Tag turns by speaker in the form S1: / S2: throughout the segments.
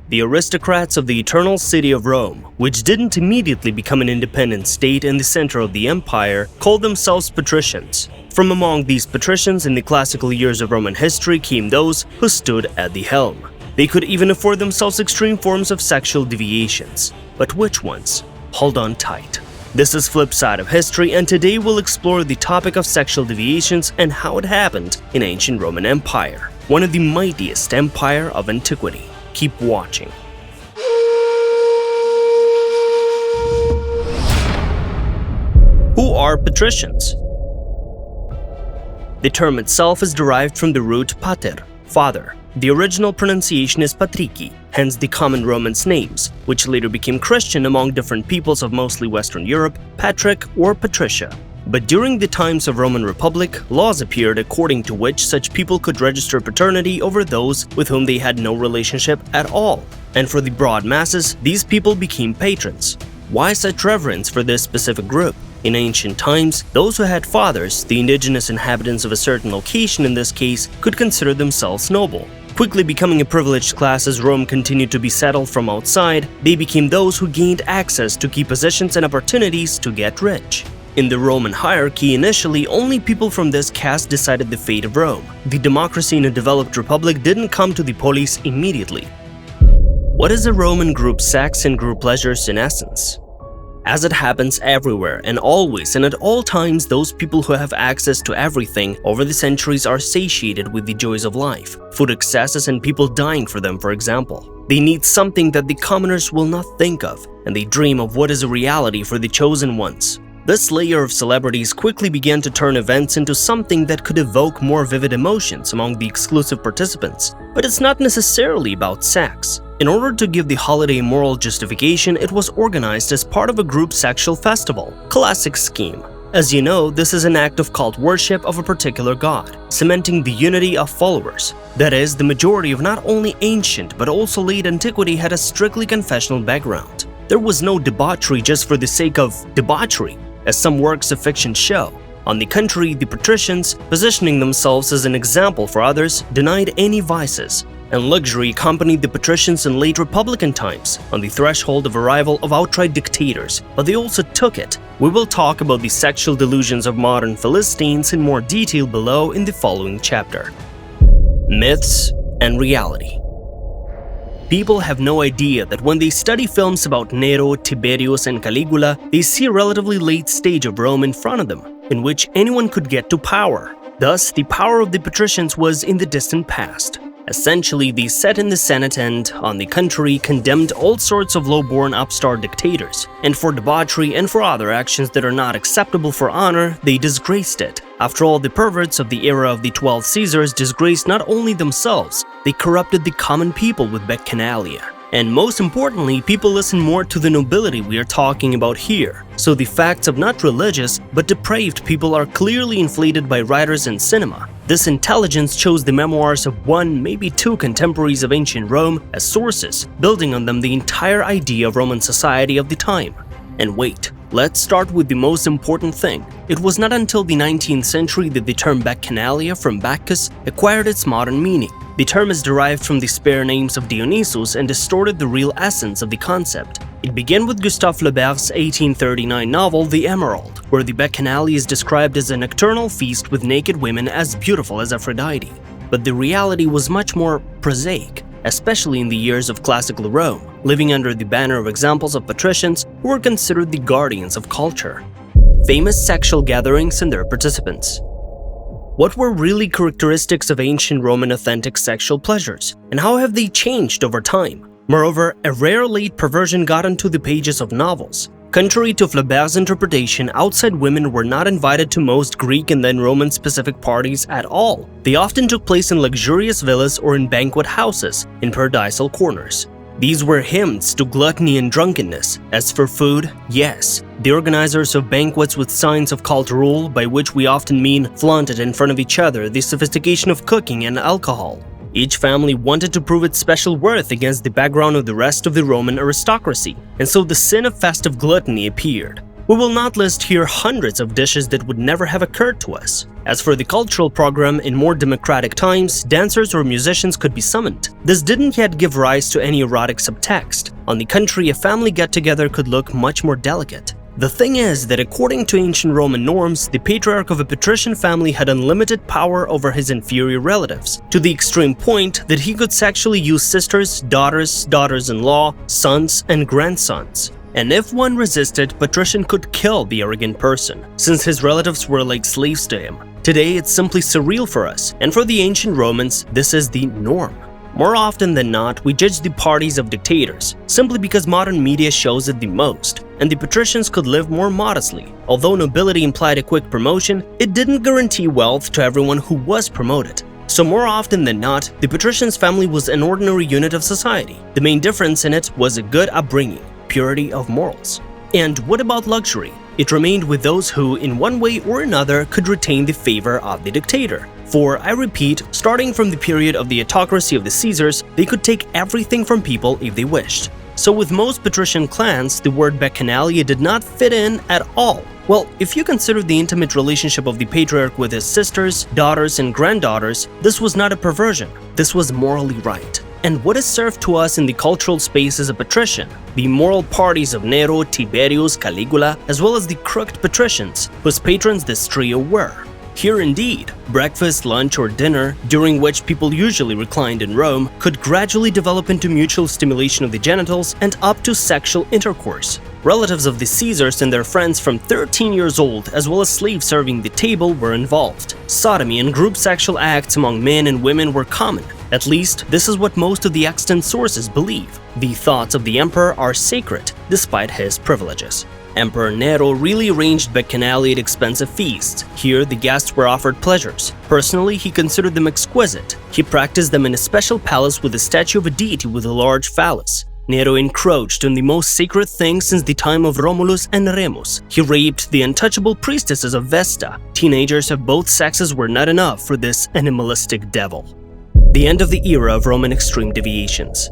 S1: The aristocrats of the Eternal City of Rome, which didn't immediately become an independent state in the center of the empire, called themselves patricians. From among these patricians in the classical years of Roman history came those who stood at the helm. They could even afford themselves extreme forms of sexual deviations. But which ones? Hold on tight. This is Flip Side of History, and today we'll explore the topic of sexual deviations and how it happened in ancient Roman Empire, one of the mightiest empire of antiquity. Keep watching. Who are patricians? The term itself is derived from the root pater, father. The original pronunciation is patrici, hence the common Romance names, which later became Christian among different peoples of mostly Western Europe, Patrick or Patricia. But during the times of Roman Republic, laws appeared according to which such people could register paternity over those with whom they had no relationship at all. And for the broad masses, these people became patrons. Why such reverence for this specific group? In ancient times, those who had fathers, the indigenous inhabitants of a certain location in this case, could consider themselves noble. Quickly becoming a privileged class as Rome continued to be settled from outside, they became those who gained access to key positions and opportunities to get rich. In the Roman hierarchy, initially, only people from this caste decided the fate of Rome. The democracy in a developed republic didn't come to the polis immediately. What is a Roman group sex and group pleasures in essence? As it happens everywhere and always and at all times, those people who have access to everything over the centuries are satiated with the joys of life, food excesses and people dying for them, for example. They need something that the commoners will not think of, and they dream of what is a reality for the chosen ones. This layer of celebrities quickly began to turn events into something that could evoke more vivid emotions among the exclusive participants. But it's not necessarily about sex. In order to give the holiday moral justification, it was organized as part of a group sexual festival. Classic scheme. As you know, this is an act of cult worship of a particular god, cementing the unity of followers. That is, the majority of not only ancient but also late antiquity had a strictly confessional background. There was no debauchery just for the sake of debauchery, as some works of fiction show. On the contrary, the patricians, positioning themselves as an example for others, denied any vices, and luxury accompanied the patricians in late Republican times, on the threshold of arrival of outright dictators, but they also took it. We will talk about the sexual delusions of modern Philistines in more detail below in the following chapter. Myths and reality. People have no idea that when they study films about Nero, Tiberius, and Caligula, they see a relatively late stage of Rome in front of them, in which anyone could get to power. Thus, the power of the patricians was in the distant past. Essentially, they sat in the Senate and, on the contrary, condemned all sorts of low-born upstart dictators. And for debauchery and for other actions that are not acceptable for honor, they disgraced it. After all, the perverts of the era of the 12 Caesars disgraced not only themselves, they corrupted the common people with bacchanalia. And most importantly, people listen more to the nobility we are talking about here. So the facts of not religious but depraved people are clearly inflated by writers in cinema. This intelligence chose the memoirs of one, maybe two contemporaries of ancient Rome as sources, building on them the entire idea of Roman society of the time. And wait, let's start with the most important thing. It was not until the 19th century that the term bacchanalia from Bacchus acquired its modern meaning. The term is derived from the spare names of Dionysus and distorted the real essence of the concept. It began with Gustave Flaubert's 1839 novel The Emerald, where the bacchanalia is described as a nocturnal feast with naked women as beautiful as Aphrodite. But the reality was much more prosaic, especially in the years of classical Rome, living under the banner of examples of patricians who were considered the guardians of culture. Famous sexual gatherings and their participants. What were really characteristics of ancient Roman authentic sexual pleasures, and how have they changed over time? Moreover, a rare late perversion got into the pages of novels. Contrary to Flaubert's interpretation, outside women were not invited to most Greek and then Roman-specific parties at all. They often took place in luxurious villas or in banquet houses, in paradisal corners. These were hymns to gluttony and drunkenness. As for food, yes, the organizers of banquets with signs of cult rule, by which we often mean flaunted in front of each other the sophistication of cooking and alcohol. Each family wanted to prove its special worth against the background of the rest of the Roman aristocracy, and so the sin of festive gluttony appeared. We will not list here hundreds of dishes that would never have occurred to us. As for the cultural program, in more democratic times, dancers or musicians could be summoned. This didn't yet give rise to any erotic subtext. On the contrary, a family get-together could look much more delicate. The thing is that according to ancient Roman norms, the patriarch of a patrician family had unlimited power over his inferior relatives, to the extreme point that he could sexually use sisters, daughters, daughters-in-law, sons, and grandsons. And if one resisted, patrician could kill the arrogant person, since his relatives were like slaves to him. Today, it's simply surreal for us, and for the ancient Romans, this is the norm. More often than not, we judge the parties of dictators, simply because modern media shows it the most, and the patricians could live more modestly. Although nobility implied a quick promotion, it didn't guarantee wealth to everyone who was promoted. So more often than not, the patrician's family was an ordinary unit of society. The main difference in it was a good upbringing, purity of morals. And what about luxury? It remained with those who, in one way or another, could retain the favor of the dictator. For, I repeat, starting from the period of the autocracy of the Caesars, they could take everything from people if they wished. So with most patrician clans, the word bacchanalia did not fit in at all. Well, if you consider the intimate relationship of the patriarch with his sisters, daughters, and granddaughters, this was not a perversion. This was morally right. And what is served to us in the cultural space as a patrician? The immoral parties of Nero, Tiberius, Caligula, as well as the crooked patricians, whose patrons this trio were. Here indeed, breakfast, lunch, or dinner, during which people usually reclined in Rome, could gradually develop into mutual stimulation of the genitals and up to sexual intercourse. Relatives of the Caesars and their friends from 13 years old, as well as slaves serving the table, were involved. Sodomy and group sexual acts among men and women were common. At least, this is what most of the extant sources believe. The thoughts of the emperor are sacred, despite his privileges. Emperor Nero really arranged bacchanalia at expensive feasts. Here, the guests were offered pleasures. Personally, he considered them exquisite. He practiced them in a special palace with a statue of a deity with a large phallus. Nero encroached on the most sacred thing since the time of Romulus and Remus. He raped the untouchable priestesses of Vesta. Teenagers of both sexes were not enough for this animalistic devil. The end of the era of Roman extreme deviations.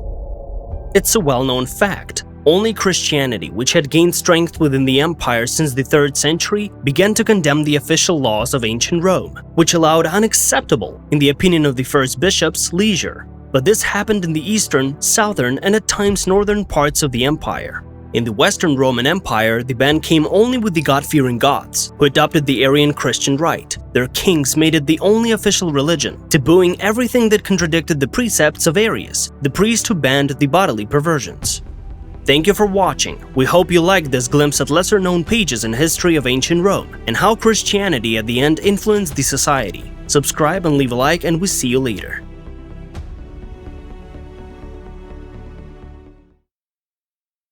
S1: It's a well-known fact. Only Christianity, which had gained strength within the empire since the 3rd century, began to condemn the official laws of ancient Rome, which allowed unacceptable, in the opinion of the first bishops, leisure. But this happened in the eastern, southern, and at times northern parts of the empire. In the Western Roman Empire, the ban came only with the God-fearing gods, who adopted the Arian Christian rite. Their kings made it the only official religion, tabooing everything that contradicted the precepts of Arius, the priest who banned the bodily perversions. Thank you for watching. We hope you liked this glimpse at lesser-known pages in history of ancient Rome and how Christianity at the end influenced the society. Subscribe and leave a like, and we'll see you later.